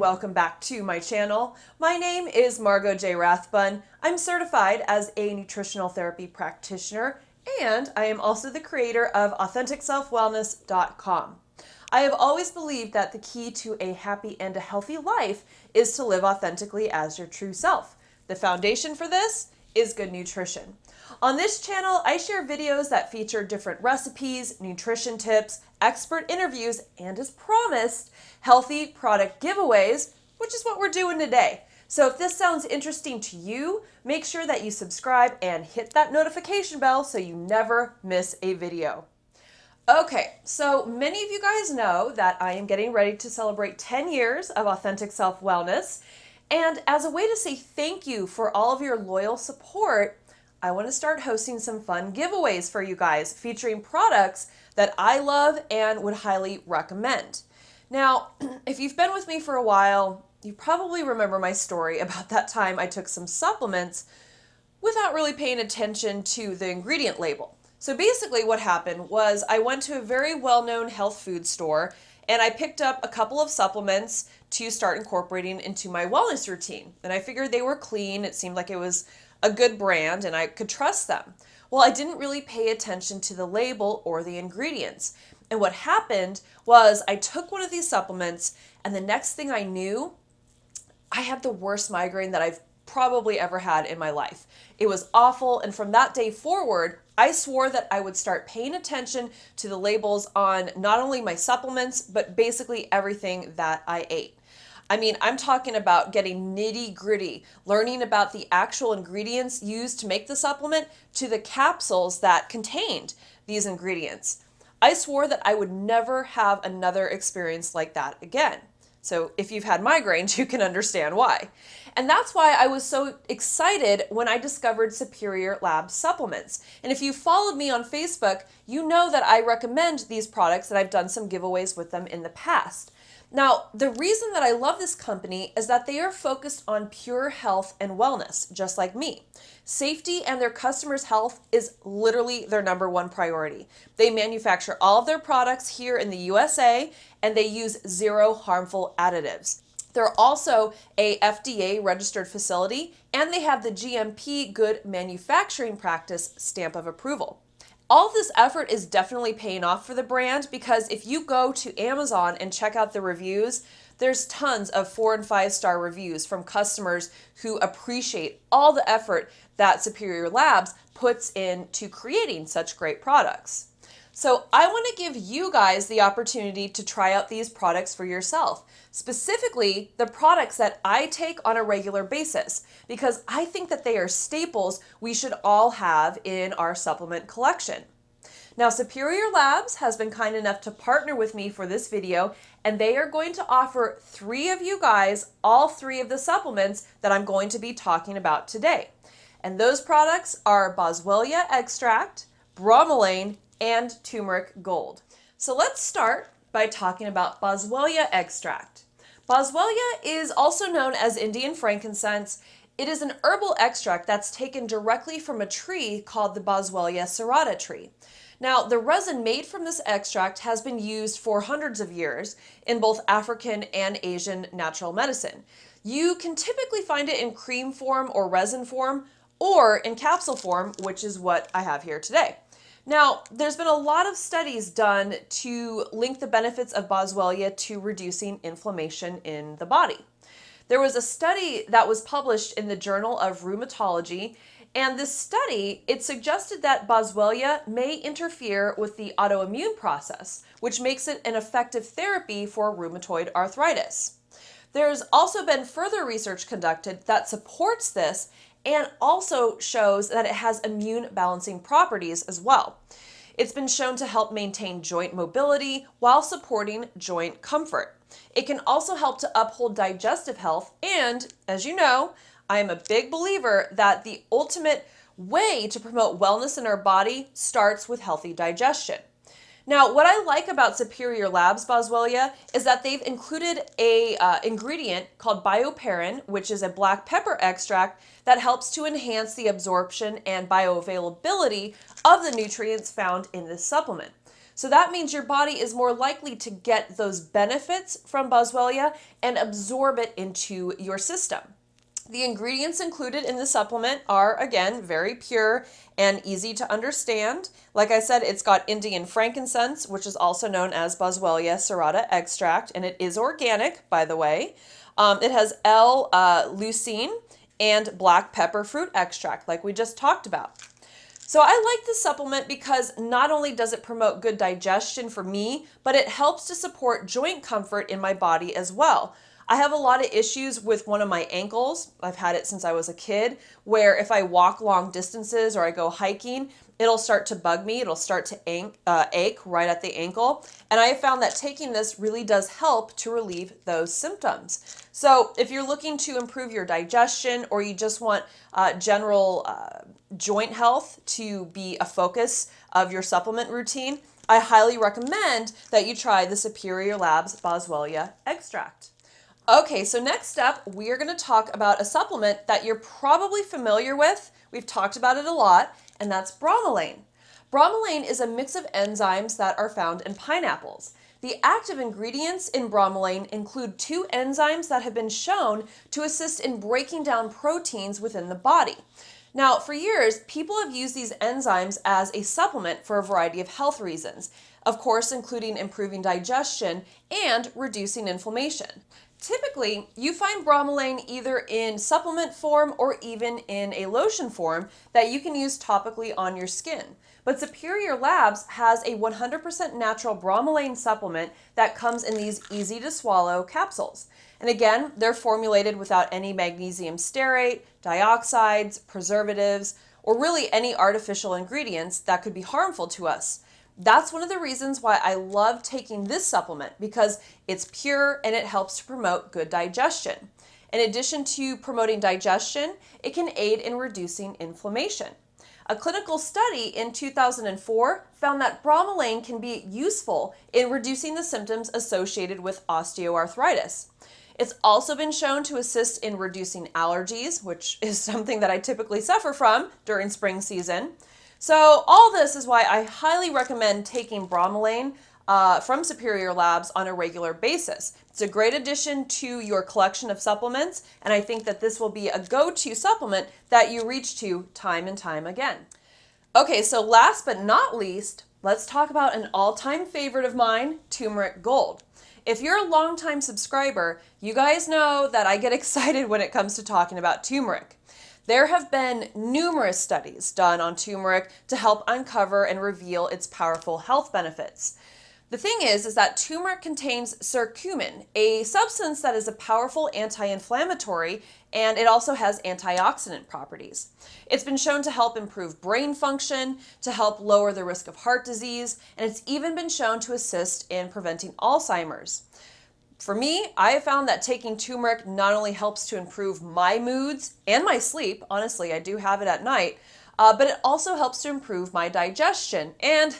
welcome back to my channel. My name is Margot J. Rathbun. I'm certified as a nutritional therapy practitioner, and I am also the creator of AuthenticSelfWellness.com. I have always believed that the key to a happy and a healthy life is to live authentically as your true self. The foundation for this is good nutrition. On this channel, I share videos that feature different recipes, nutrition tips, expert interviews, and as promised, healthy product giveaways, which is what we're doing today. So if this sounds interesting to you, make sure that you subscribe and hit that notification bell so you never miss a video. Okay, so many of you guys know that I am getting ready to celebrate 10 years of Authentic Self Wellness. And as a way to say thank you for all of your loyal support, I want to start hosting some fun giveaways for you guys featuring products that I love and would highly recommend. Now, if you've been with me for a while, you probably remember my story about that time I took some supplements without really paying attention to the ingredient label. So basically what happened was I went to a very well-known health food store and I picked up a couple of supplements to start incorporating into my wellness routine. And I figured they were clean. It seemed like it was a good brand and I could trust them. Well, I didn't really pay attention to the label or the ingredients. And what happened was I took one of these supplements and the next thing I knew, I had the worst migraine that I've probably ever had in my life. It was awful. And from that day forward, I swore that I would start paying attention to the labels on not only my supplements, but basically everything that I ate. I mean, I'm talking about getting nitty gritty, learning about the actual ingredients used to make the supplement to the capsules that contained these ingredients. I swore that I would never have another experience like that again. So if you've had migraines, you can understand why. And that's why I was so excited when I discovered Superior Labs supplements. And if you followed me on Facebook, you know that I recommend these products and I've done some giveaways with them in the past. Now, the reason that I love this company is that they are focused on pure health and wellness, just like me. Safety and their customers' health is literally their number one priority. They manufacture all of their products here in the USA, and they use zero harmful additives. They're also a FDA registered facility, and they have the GMP Good Manufacturing Practice stamp of approval. All of this effort is definitely paying off for the brand because if you go to Amazon and check out the reviews, there's tons of 4- and 5-star reviews from customers who appreciate all the effort that Superior Labs puts into creating such great products. So I want to give you guys the opportunity to try out these products for yourself, specifically the products that I take on a regular basis, because I think that they are staples we should all have in our supplement collection. Now, Superior Labs has been kind enough to partner with me for this video, and they are going to offer 3 of you guys all 3 of the supplements that I'm going to be talking about today. And those products are Boswellia Extract, Bromelain, and Turmeric Gold. So let's start by talking about Boswellia Extract. Boswellia is also known as Indian frankincense. It is an herbal extract that's taken directly from a tree called the Boswellia serrata tree. Now, the resin made from this extract has been used for hundreds of years in both African and Asian natural medicine. You can typically find it in cream form or resin form, or in capsule form, which is what I have here today. Now, there's been a lot of studies done to link the benefits of Boswellia to reducing inflammation in the body. There was a study that was published in the Journal of Rheumatology, and this study, it suggested that Boswellia may interfere with the autoimmune process, which makes it an effective therapy for rheumatoid arthritis. There's also been further research conducted that supports this and also shows that it has immune balancing properties as well. It's been shown to help maintain joint mobility while supporting joint comfort. It can also help to uphold digestive health, and as you know, I am a big believer that the ultimate way to promote wellness in our body starts with healthy digestion. Now, what I like about Superior Labs Boswellia is that they've included a ingredient called bioperine, which is a black pepper extract that helps to enhance the absorption and bioavailability of the nutrients found in this supplement. So that means your body is more likely to get those benefits from Boswellia and absorb it into your system. The ingredients included in the supplement are, again, very pure and easy to understand. Like I said, it's got Indian frankincense, which is also known as Boswellia serrata extract, and it is organic, by the way. It has L-leucine and black pepper fruit extract, like we just talked about. So I like this supplement because not only does it promote good digestion for me, but it helps to support joint comfort in my body as well. I have a lot of issues with one of my ankles. I've had it since I was a kid, where if I walk long distances or I go hiking, it'll start to bug me. It'll start to ache right at the ankle. And I have found that taking this really does help to relieve those symptoms. So if you're looking to improve your digestion or you just want general joint health to be a focus of your supplement routine, I highly recommend that you try the Superior Labs Boswellia Extract. Okay, so next up, we are going to talk about a supplement that you're probably familiar with. We've talked about it a lot, and that's bromelain. Bromelain is a mix of enzymes that are found in pineapples. The active ingredients in bromelain include two enzymes that have been shown to assist in breaking down proteins within the body. Now, for years, people have used these enzymes as a supplement for a variety of health reasons, of course, including improving digestion and reducing inflammation. Typically, you find bromelain either in supplement form or even in a lotion form that you can use topically on your skin. But Superior Labs has a 100% natural bromelain supplement that comes in these easy to swallow capsules. And again, they're formulated without any magnesium stearate, dioxides, preservatives, or really any artificial ingredients that could be harmful to us. That's one of the reasons why I love taking this supplement, because it's pure and it helps to promote good digestion. In addition to promoting digestion, it can aid in reducing inflammation. A clinical study in 2004 found that bromelain can be useful in reducing the symptoms associated with osteoarthritis. It's also been shown to assist in reducing allergies, which is something that I typically suffer from during spring season. So all this is why I highly recommend taking bromelain from Superior Labs on a regular basis. It's a great addition to your collection of supplements, and I think that this will be a go-to supplement that you reach to time and time again. Okay, so last but not least, let's talk about an all-time favorite of mine, Turmeric Gold. If you're a longtime subscriber, you guys know that I get excited when it comes to talking about turmeric. There have been numerous studies done on turmeric to help uncover and reveal its powerful health benefits. The thing is that turmeric contains curcumin, a substance that is a powerful anti-inflammatory, and it also has antioxidant properties. It's been shown to help improve brain function, to help lower the risk of heart disease, and it's even been shown to assist in preventing Alzheimer's. For me, I have found that taking turmeric not only helps to improve my moods and my sleep, honestly, I do have it at night, but it also helps to improve my digestion. And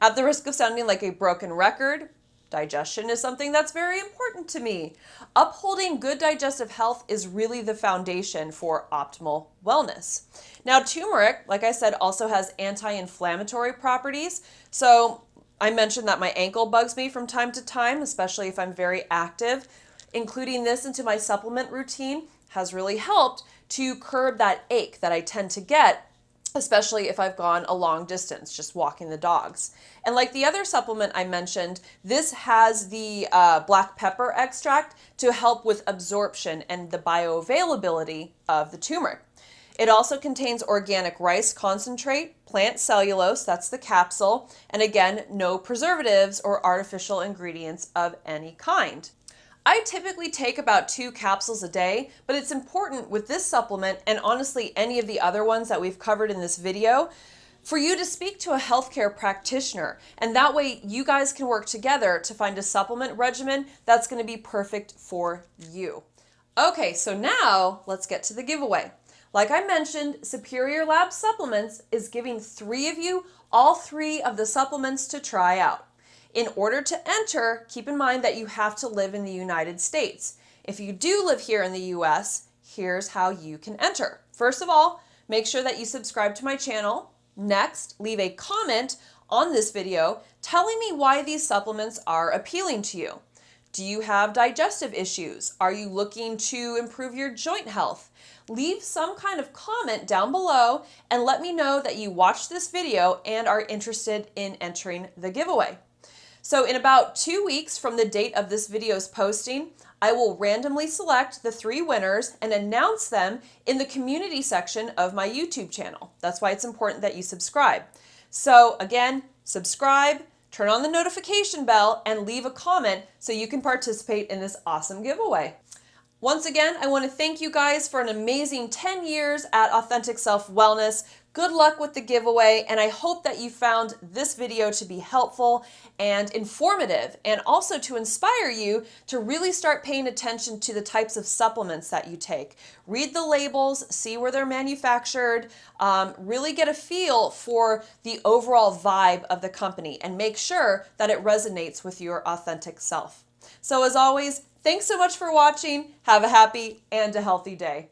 at the risk of sounding like a broken record, digestion is something that's very important to me. Upholding good digestive health is really the foundation for optimal wellness. Now, turmeric, like I said, also has anti-inflammatory properties. So I mentioned that my ankle bugs me from time to time, especially if I'm very active. Including this into my supplement routine has really helped to curb that ache that I tend to get, especially if I've gone a long distance, just walking the dogs. And like the other supplement I mentioned, this has the black pepper extract to help with absorption and the bioavailability of the turmeric. It also contains organic rice concentrate, plant cellulose, that's the capsule, and again, no preservatives or artificial ingredients of any kind. I typically take about 2 capsules a day, but it's important with this supplement, and honestly any of the other ones that we've covered in this video, for you to speak to a healthcare practitioner, and that way you guys can work together to find a supplement regimen that's going to be perfect for you. Okay, so now let's get to the giveaway. Like I mentioned, Superior Labs Supplements is giving 3 of you all 3 of the supplements to try out. In order to enter, keep in mind that you have to live in the United States. If you do live here in the US, here's how you can enter. First of all, make sure that you subscribe to my channel. Next, leave a comment on this video telling me why these supplements are appealing to you. Do you have digestive issues? Are you looking to improve your joint health? Leave some kind of comment down below and let me know that you watched this video and are interested in entering the giveaway. So in about 2 weeks from the date of this video's posting, I will randomly select the 3 winners and announce them in the community section of my YouTube channel. That's why it's important that you subscribe. So again, subscribe, turn on the notification bell, and leave a comment so you can participate in this awesome giveaway. Once again, I want to thank you guys for an amazing 10 years at Authentic Self Wellness. Good luck with the giveaway, and I hope that you found this video to be helpful and informative, and also to inspire you to really start paying attention to the types of supplements that you take. Read the labels, see where they're manufactured, really get a feel for the overall vibe of the company, and make sure that it resonates with your authentic self. So as always, thanks so much for watching. Have a happy and a healthy day.